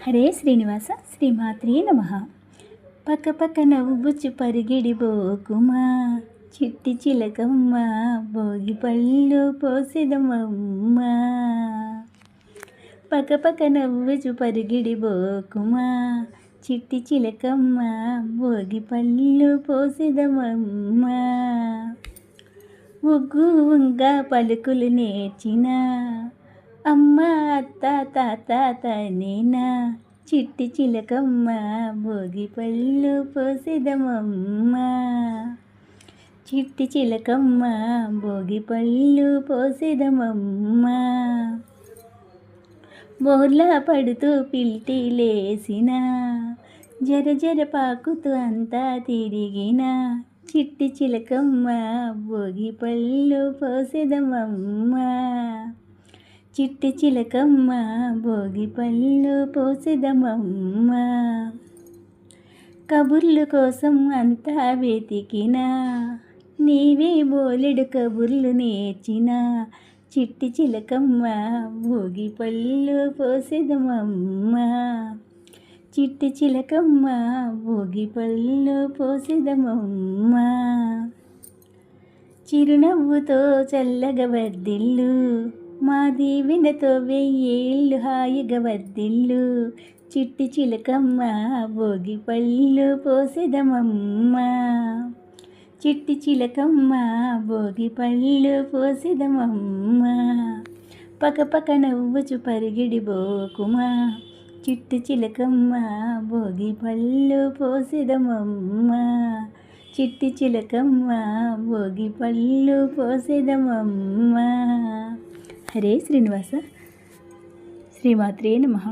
హరే శ్రీనివాస శ్రీమాత్రే నమః. పక్క పక్క నవ్వుచు పరిగిడి బోకుమా, చిట్టి చిలకమ్మ భోగి పళ్ళు పోసిదమమ్మ. పక్క పక్క నవ్వుచు పరిగిడి బోకుమా, చిట్టి చిలకమ్మ భోగి పళ్ళు పోసిదమమ్మ. ఒగ్గు ఉంగ పలుకులు నేర్చిన అమ్మ అత్త తాత తనేనా, చిట్టి చిలకమ్మ భోగి పళ్ళు పోసిదమమ్మ. చిట్టి చిలకమ్మ భోగి పళ్ళు పోసిదమమ్మ. బోర్లా పడుతూ పిల్టిలేసిన, జర జర పాకుతూ అంతా తిరిగిన, చిట్టి చిలకమ్మ భోగి పళ్ళు పోసిదమమ్మ. చిట్టి చిలకమ్మ భోగి పళ్ళు పోసిదమమ్మ. కబుర్లు కోసం అంతా వెతికిన, నీవే బోలెడు కబుర్లు నేర్చిన, చిట్టి చిలకమ్మ భోగి పళ్ళు పోసిదమమ్మ. చిట్టి చిలకమ్మ భోగి పళ్ళు పోసిదమమ్మ. చిరునవ్వుతో చల్లగా వర్ధిల్లు, మా దీవెనతో వెయ్యేళ్ళు హాయిగా వర్ధిల్లు, చిట్టి చిలకమ్మ భోగి పళ్ళు పోసిదమమ్మ. చిట్టి చిలకమ్మ భోగి పళ్ళు పోసిదమమ్మ. పక పక నవ్వుచు పరిగిడి బోకుమా, చిట్టి చిలకమ్మ భోగి పళ్ళు పోసిదమమ్మ. చిట్టి చిలకమ్మ భోగి పళ్ళు పోసిదమమ్మ. హరే శ్రీనివాస శ్రీమాత్రే నమః.